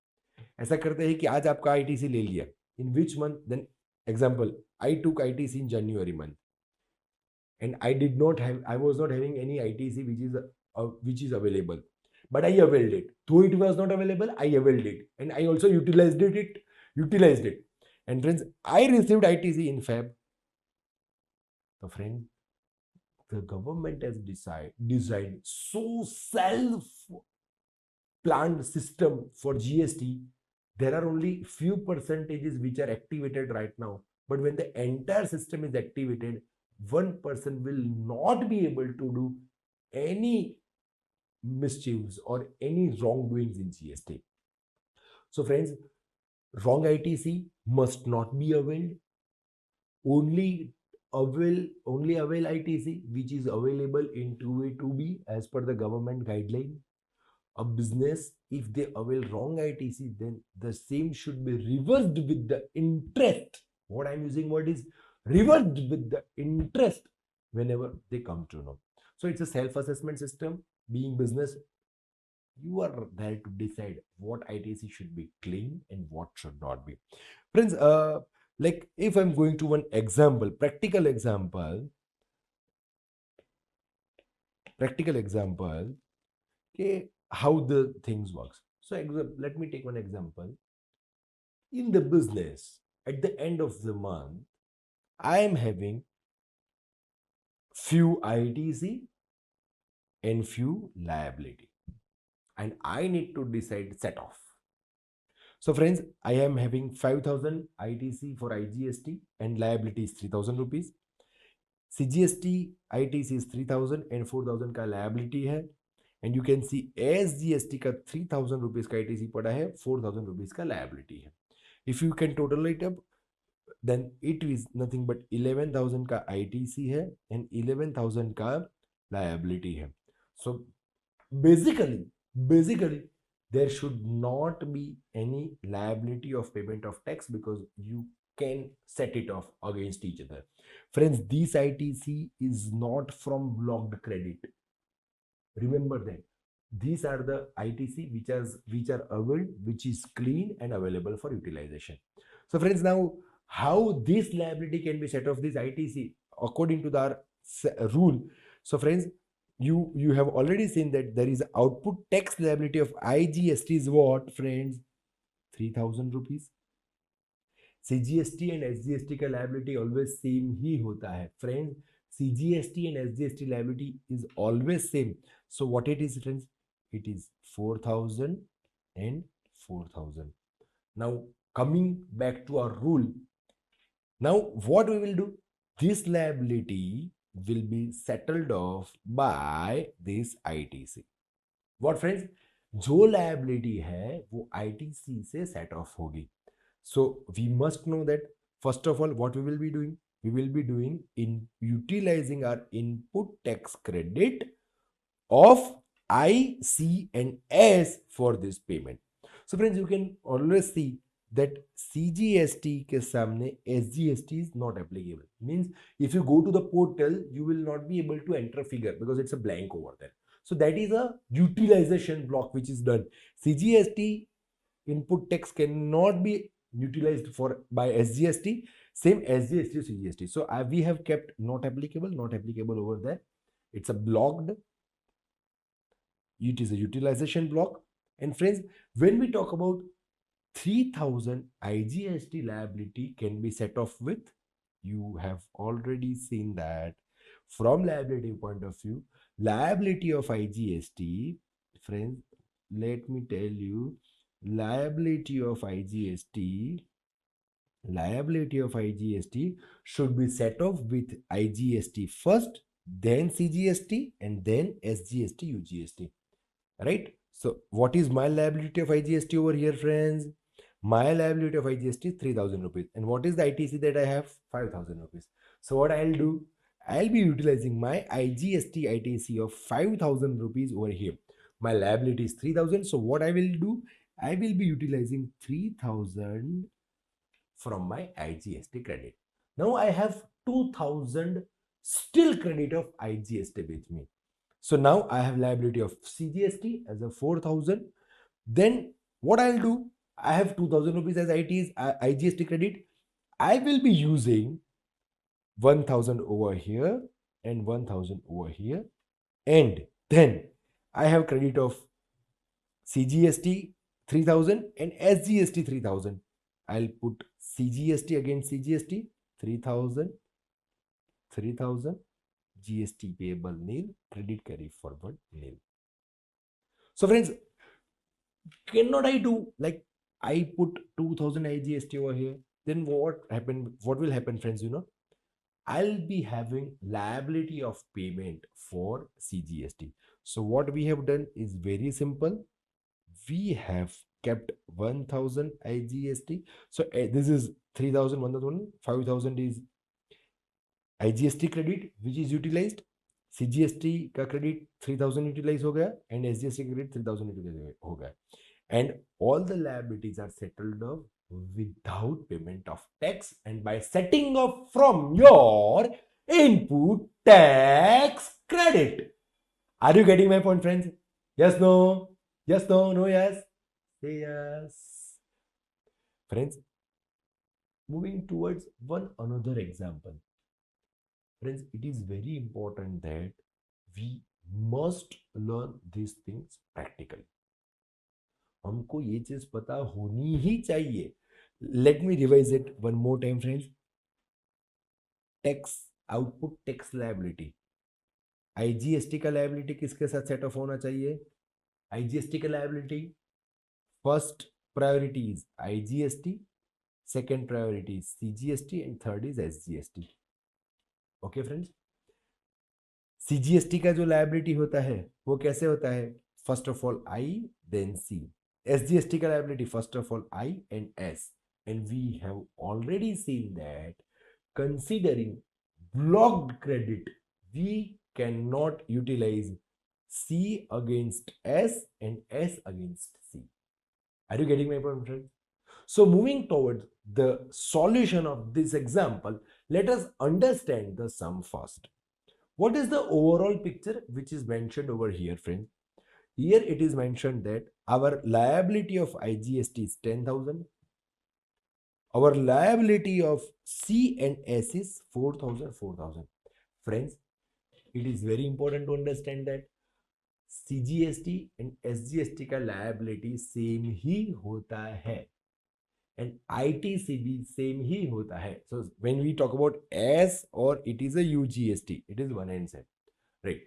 Speaker 2: ऐसा करते हैं कि आज आपका ITC ले लिया, in which month, then example, I took ITC in January month, and I was not having any ITC which is available, but I availed it. Though it was not available, I availed it, and I also utilized it. And friends, I received ITC in Feb. So friend, the government has designed so self-planned system for GST. There are only few percentages which are activated right now, but when the entire system is activated, one person will not be able to do any mischiefs or any wrongdoings in GST. So friends, wrong ITC must not be availed. Only avail ITC which is available in 2A 2B as per the government guideline. A business, if they avail wrong ITC, then the same should be reversed with the interest. What I'm using word is reversed with the interest whenever they come to know. So it's a self-assessment system. Being business, you are there to decide what ITC should be claimed and what should not be. Friends, like if I'm going to one example, practical example, okay, how the things works. So let me take one example. In the business, at the end of the month, I am having few ITC and few liability, and I need to decide set off. So friends, I am having 5,000 ITC for IGST and liability is 3,000 rupees. CGST ITC is 3,000 and 4,000 का liability है. And you can see SGST का 3,000 rupees का ITC पड़ा है, 4,000 rupees का liability है. If you can total it up, then it is nothing but 11,000 का ITC है and 11,000 का liability है. So basically there should not be any liability of payment of tax because you can set it off against each other. Friends, this ITC is not from blocked credit. Remember that. These are the ITC which are available, which is clean and available for utilization. So friends, now how this liability can be set off this ITC according to the rule. So friends, you have already seen that there is output tax liability of IGST is what friends? 3000 rupees. CGST and SGST का liability always same ही होता है friends. CGST and SGST liability is always same. So what it is friends? It is 4000 and 4000. Now coming back to our rule. Now what we will do? This liability will be settled off by this ITC. What friends? जो liability है वो ITC से set off होगी. So we must know that first of all, what we will be doing? We will be doing in utilizing our input tax credit of I, C and S for this payment. So friends, you can always see that CGST के सामने SGST is not applicable. Means if you go to the portal, you will not be able to enter figure because it's a blank over there. So that is a utilization block which is done. CGST input tax cannot be utilized for by SGST. Same SGST to CGST. So we have kept not applicable over there. It's a blocked. It is a utilization block. And friends, when we talk about 3000 IGST liability can be set off with, you have already seen that from liability point of view, liability of IGST, friends, let me tell you, liability of IGST should be set off with IGST first, then CGST, and then SGST, UGST. Right? So what is my liability of IGST over here, friends? My liability of IGST is 3000 rupees. And what is the ITC that I have? 5000 rupees. So what I'll do? I'll be utilizing my IGST ITC of 5000 rupees over here. My liability is 3000. So what I will do? I will be utilizing 3000 from my IGST credit. Now I have 2000 still credit of IGST with me. So now I have liability of CGST as a 4000. Then what I'll do? I have 2000 rupees as IGST credit. I will be using 1000 over here and 1000 over here. And then I have credit of CGST 3000 and SGST 3000. I'll put CGST against CGST 3000, GST payable nil, credit carry forward nil. So friends, cannot I do like I put 2000 IGST over here? Then what will happen, friends? I'll be having liability of payment for CGST. So what we have done is very simple. We have kept 1000 IGST. So this is 3000, 1000, 5000 is IGST credit which is utilized. CGST का credit 3000 utilize हो गया and SGST credit 3000 utilize हो गया. And all the liabilities are settled off without payment of tax and by setting off from your input tax credit. Are you getting my point, friends? Yes, no? Yes, no? No, yes? Say yes. Friends, moving towards one another example. Friends, it is very important that we must learn these things practically. हमको ये चीज पता होनी ही चाहिए. Let me revise it one more time, friends. Tax, output tax liability. IGST का liability किसके साथ set of होना चाहिए? IGST का liability first priority is IGST, second priority is CGST and third is SGST. Okay friends? CGST का जो liability होता है वो कैसे होता है? First of all I, then C. SGST का liability first of all I and S. And we have already seen that considering blocked credit, we cannot utilize C against S and S against C. Are you getting my point, friends? So moving towards the solution of this example, let us understand the sum first. What is the overall picture which is mentioned over here, friends? Here it is mentioned that our liability of IGST is 10,000. Our liability of C and S is 4,000, 4,000. Friends, it is very important to understand that CGST and SGST का liability same ही होता है and ITC भी same ही होता है. So when we talk about S or it is a UGST, it is one and same, right?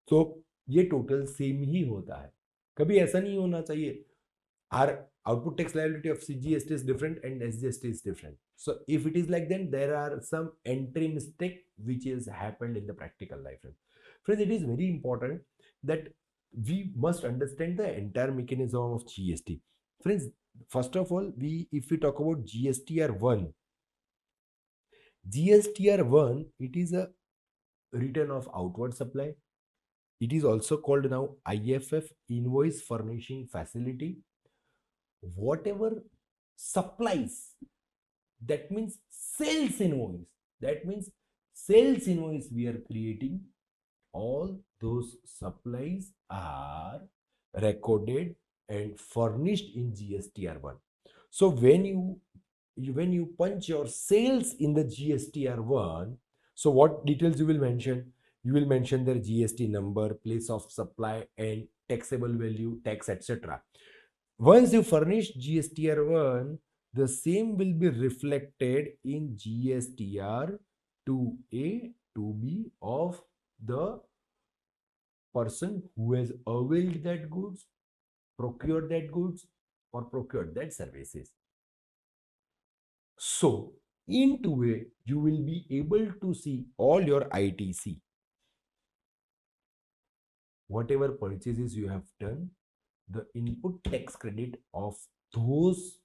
Speaker 2: So ये total same ही होता है. कभी ऐसा नहीं होना चाहिए our output tax liability of CGST is different and SGST is different. So if it is like then there are some entry mistake which is happened in the practical life. Friends, it is very important that we must understand the entire mechanism of GST. Friends, first of all, if we talk about GSTR1, GSTR1, it is a return of outward supply. It is also called now IFF, Invoice Furnishing Facility. Whatever supplies, that means sales invoice, that means sales invoice we are creating, all those supplies are recorded and furnished in GSTR1. So when you punch your sales in the GSTR1, so what details you will mention? You will mention their GST number, place of supply, and taxable value, tax, etc. Once you furnish GSTR1, the same will be reflected in GSTR 2A, 2B of the person who has availed that goods, procured that goods, or procured that services. So, in 2A, you will be able to see all your ITC. Whatever purchases you have done, the input tax credit of those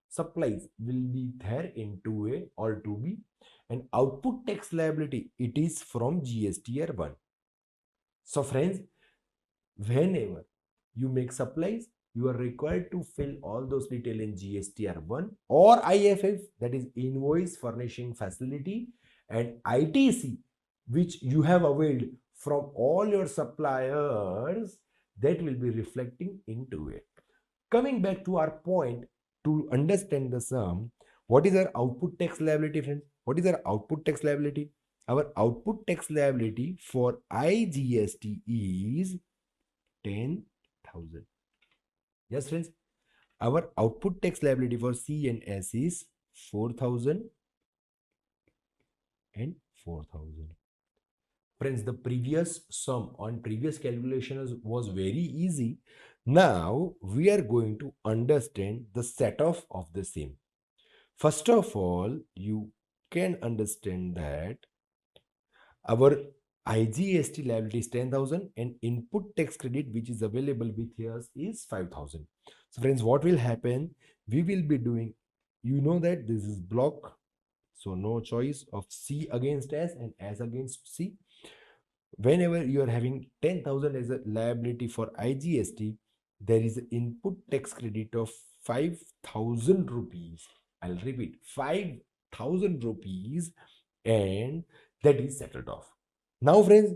Speaker 2: supplies will be there in 2A or 2B, and output tax liability, it is from GSTR1. So friends, whenever you make supplies, you are required to fill all those details in GSTR1 or IFF, that is Invoice Furnishing Facility, and ITC, which you have availed from all your suppliers, that will be reflecting into it. Coming back to our point, to understand the sum, what is our output tax liability, friends? What is our output tax liability? Our output tax liability for IGST is 10,000. Yes, friends. Our output tax liability for C and S is 4,000 and 4,000. Friends, the previous sum on previous calculations was very easy. Now we are going to understand the set off of the same. First of all, you can understand that our IGST liability is 10,000 and input tax credit which is available with us is 5,000. So friends, what will happen? We will be doing, you know that this is block. So no choice of C against S and S against C. Whenever you are having 10,000 as a liability for IGST, there is an input tax credit of 5,000 rupees. I'll repeat, 5,000 rupees, and that is settled off. Now, friends,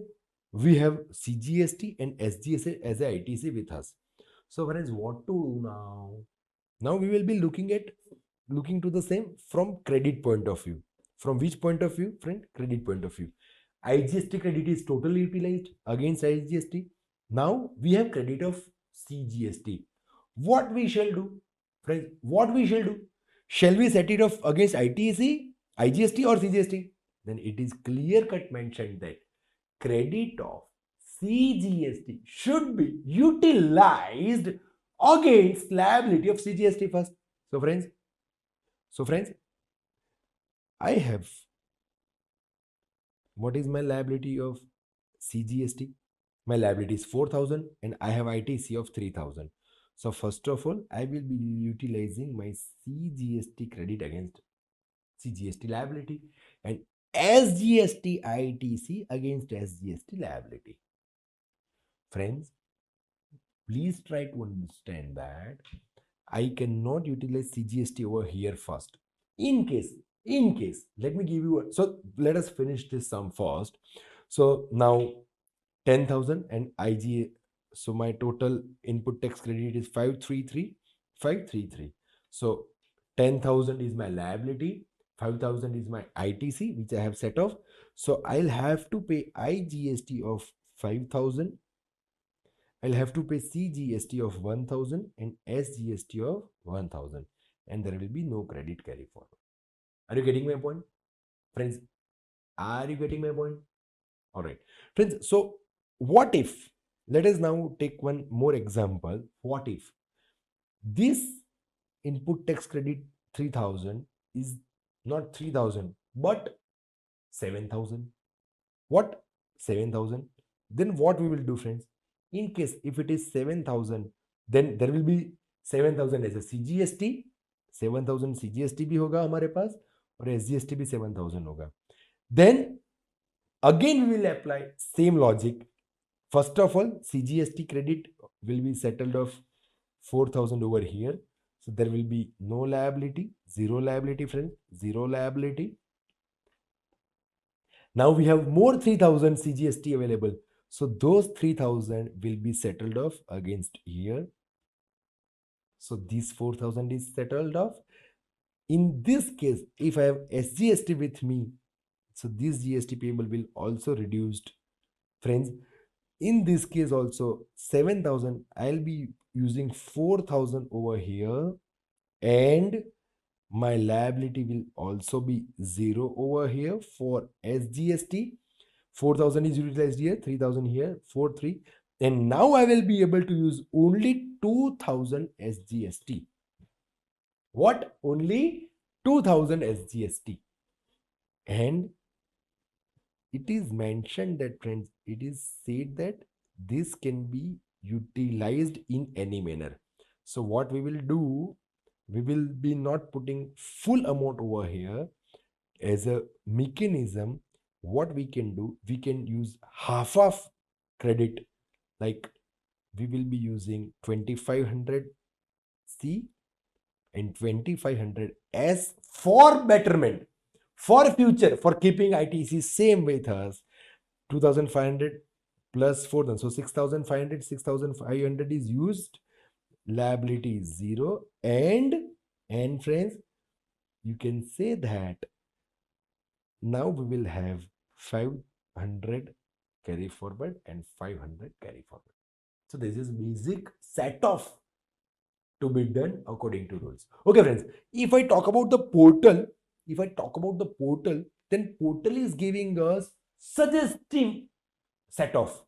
Speaker 2: we have CGST and SGST as a ITC with us. So, friends, what to do now? Now we will be looking to the same from credit point of view. From which point of view, friend? Credit point of view. IGST credit is totally utilized against IGST. Now we have credit of CGST. What we shall do? Friends, what we shall do? Shall we set it off against ITC, IGST or CGST? Then it is clear-cut mentioned that credit of CGST should be utilized against liability of CGST first. So friends, I have, what is my liability of CGST? My liability is 4,000 and I have ITC of 3,000. So first of all, I will be utilizing my CGST credit against CGST liability and SGST ITC against SGST liability. Friends, please try to understand that I cannot utilize CGST over here first. In case, let me give you so let us finish this sum first. So now 10,000 and IG, so my total input tax credit is 533. So 10,000 is my liability, 5,000 is my ITC, which I have set off. So I'll have to pay IGST of 5,000. I'll have to pay CGST of 1,000 and SGST of 1,000, and there will be no credit carry forward. Are you getting my point? Friends, are you getting my point? All right. Friends, so what if, let us now take one more example. What if this input tax credit 3,000 is not 3,000 but 7,000? What? 7,000? Then what we will do, friends? In case if it is 7,000, then there will be 7,000 as a CGST, 7,000 CGST भी होगा हमारे पास और SGST भी 7,000 होगा. Then again we will apply same logic. First of all, CGST credit will be settled of 4,000 over here. So there will be no liability, zero liability, friends, zero liability. Now we have more 3,000 CGST available. So those 3,000 will be settled off against here. So this 4,000 is settled off. In this case, if I have SGST with me, so this GST payable will also reduced. Friends, in this case also 7,000, I'll be using 4,000 over here, and my liability will also be 0 over here for SGST. 4,000 is utilized here, 3,000 here, 4,3. And now I will be able to use only 2,000 SGST. What? Only 2,000 SGST. And it is mentioned that, friends, it is said that this can be utilized in any manner. So what we will do, we will be not putting full amount over here. As a mechanism, what we can do, we can use half of credit, like we will be using 2,500 C and 2,500 S for betterment, for future, for keeping ITC same with us. 2,500 plus 4,000, so 6,500, 6,500 is used, liability is 0, and friends, you can say that now we will have 500 carry forward and 500 carry forward. So this is basic set off to be done according to rules. Okay, friends, if I talk about the portal, then portal is giving us suggestive set off.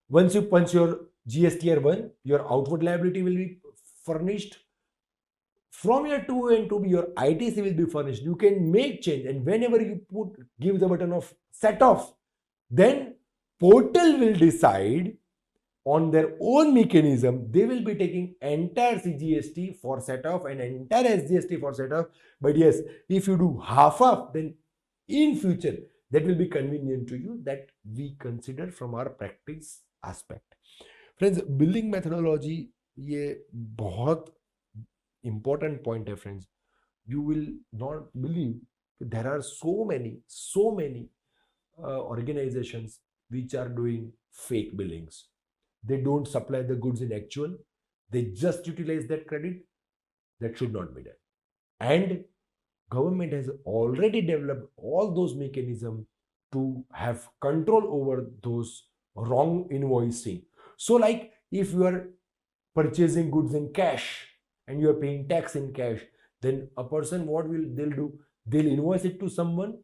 Speaker 2: Once you punch your GST year 1, your outward liability will be furnished. From year 2 and 2B, your ITC will be furnished. You can make change, and whenever you give the button of set off, then portal will decide on their own mechanism. They will be taking entire CGST for set off and entire SGST for set off. But yes, if you do half of, then in future that will be convenient to you, that we consider from our practice aspect. Friends, billing methodology ये बहुत important point है, friends. You will not believe there are so many organizations which are doing fake billings. They don't supply the goods in actual, they just utilize that credit. That should not be done. And government has already developed all those mechanisms to have control over those wrong invoicing. So like if you are purchasing goods in cash and you are paying tax in cash, then a person, what will they'll do, they'll invoice it to someone,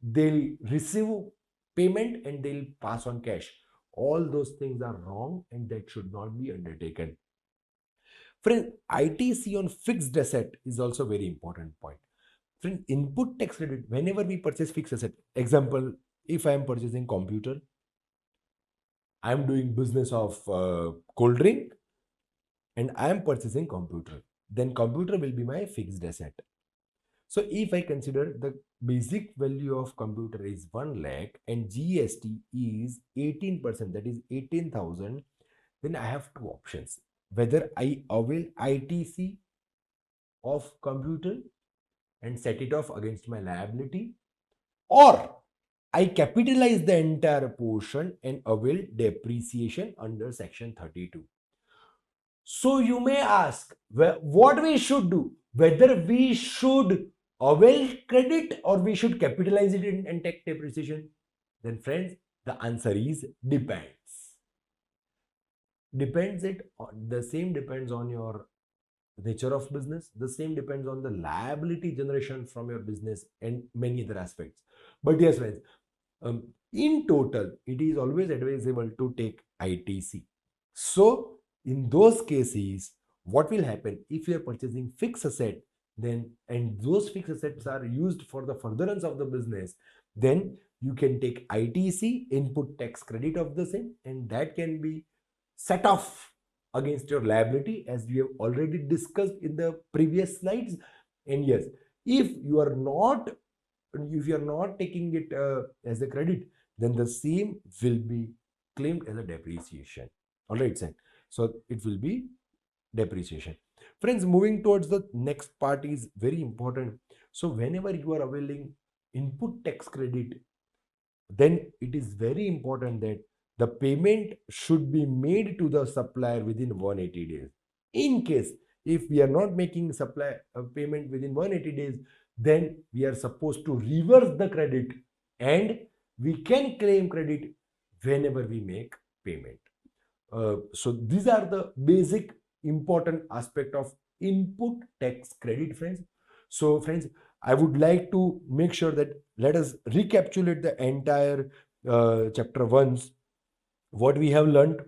Speaker 2: they'll receive payment, and they'll pass on cash. All those things are wrong, and that should not be undertaken. Friend, ITC on fixed asset is also very important point. Friend, input tax credit, whenever we purchase fixed asset, example, if I am purchasing computer, I am doing business of cold drink, and I am purchasing computer, then computer will be my fixed asset. So if I consider the basic value of computer is 1 lakh and GST is 18%, that is 18,000, then I have two options. Whether I avail ITC of computer and set it off against my liability, or I capitalize the entire portion and avail depreciation under section 32. So you may ask what we should do, whether we should avail credit or we should capitalize it and take depreciation. Then friends, the answer is depends. The same depends on your nature of business. The same depends on the liability generation from your business and many other aspects. But yes, friends, in total, it is always advisable to take ITC. So in those cases, what will happen if you are purchasing fixed asset, then and those fixed assets are used for the furtherance of the business, then you can take ITC, input tax credit of the same, and that can be set off against your liability, as we have already discussed in the previous slides. And yes, if you are not taking it as a credit, then the same will be claimed as a depreciation. All right, sir. So it will be depreciation. Friends, moving towards the next part is very important. So whenever you are availing input tax credit, then it is very important that the payment should be made to the supplier within 180 days. In case if we are not making supply payment within 180 days, then we are supposed to reverse the credit and we can claim credit whenever we make payment. So these are the basic important aspect of input tax credit, friends. So friends, I would like to make sure that let us recapitulate the entire chapter 1, what we have learned.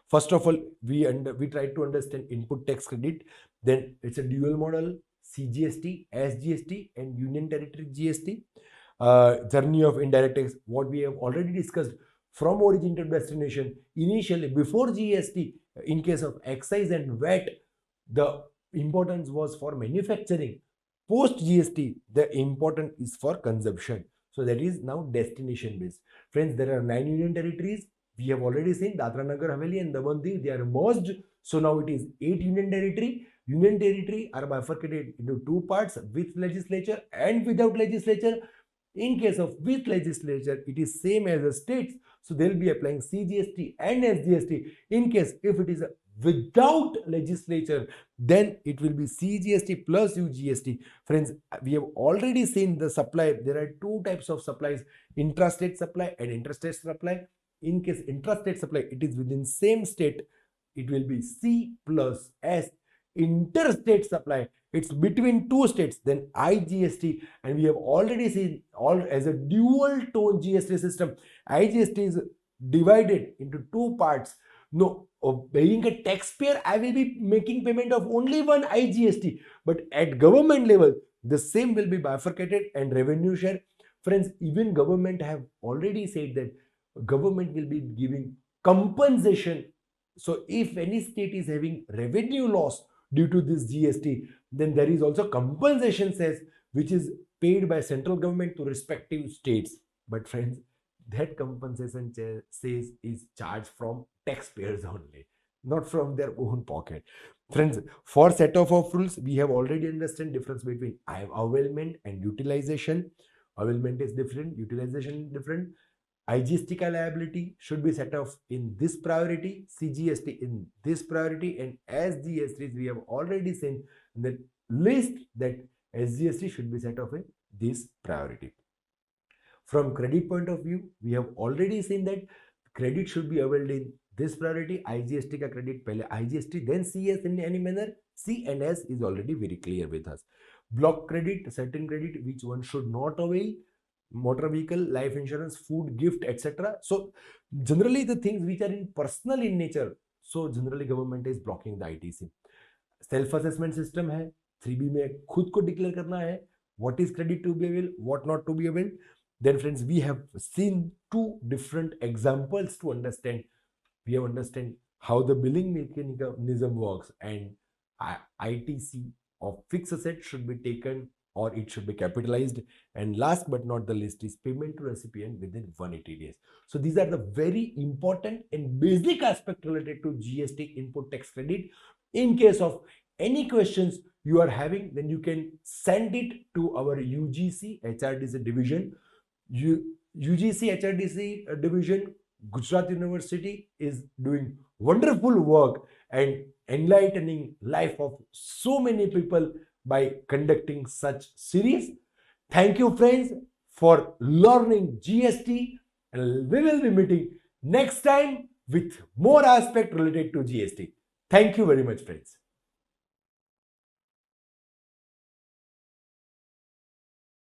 Speaker 2: First of all, we try to understand input tax credit. Then it's a dual model, CGST, SGST, and Union Territory GST. Journey of indirect tax, what we have already discussed from origin to destination. Initially, before GST, in case of excise and VAT, the importance was for manufacturing. Post GST, the important is for consumption. So that is now destination based. Friends, there are 9 union territories. We have already seen Dadra Nagar Haveli and Daman Diu, they are merged. So now it is 8 union territory. Union territory are bifurcated into two parts, with legislature and without legislature. In case of with legislature, it is same as the states. So they will be applying CGST and SGST. In case if it is without legislature, then it will be CGST plus UGST. Friends, we have already seen the supply. There are two types of supplies, intrastate supply and interstate supply. In case intrastate supply, it is within same state, it will be C plus S. Interstate supply, it's between two states, then IGST. And we have already seen all as a dual tone GST system. IGST is divided into two parts. No, being a taxpayer, I will be making payment of only one IGST, but at government level, the same will be bifurcated and revenue share. Friends, even government have already said that government will be giving compensation. So if any state is having revenue loss due to this GST, then there is also compensation cess which is paid by central government to respective states. But friends, that compensation says is charged from taxpayers only, not from their own pocket. Friends, for set of rules, we have already understand difference between availment and utilization. Availment is different, utilization is different. IGST liability should be set off in this priority, CGST in this priority, and SGST we have already seen in the list that SGST should be set off in this priority. From credit point of view, we have already seen that credit should be availed in this priority. IGST ka credit pehle IGST, then CS in any manner. C and S is already very clear with us. Block credit, certain credit which one should not avail, motor vehicle, life insurance, food, gift, etc. So generally the things which are in personal in nature, so generally government is blocking the ITC. Self assessment system है, 3B में खुद को declare करना है what is credit to be availed, what not to be availed. Then friends, we have seen two different examples to understand. We have understand how the billing mechanism works, and ITC of fixed asset should be taken or it should be capitalized. And last but not the least is payment to recipient within 180 days. So these are the very important and basic aspect related to GST input tax credit. In case of any questions you are having, then you can send it to our UGC HRDC division. UGC HRDC division, Gujarat University is doing wonderful work and enlightening life of so many people by conducting such series. Thank you friends for learning GST, and we will be meeting next time with more aspect related to GST. Thank you very much friends.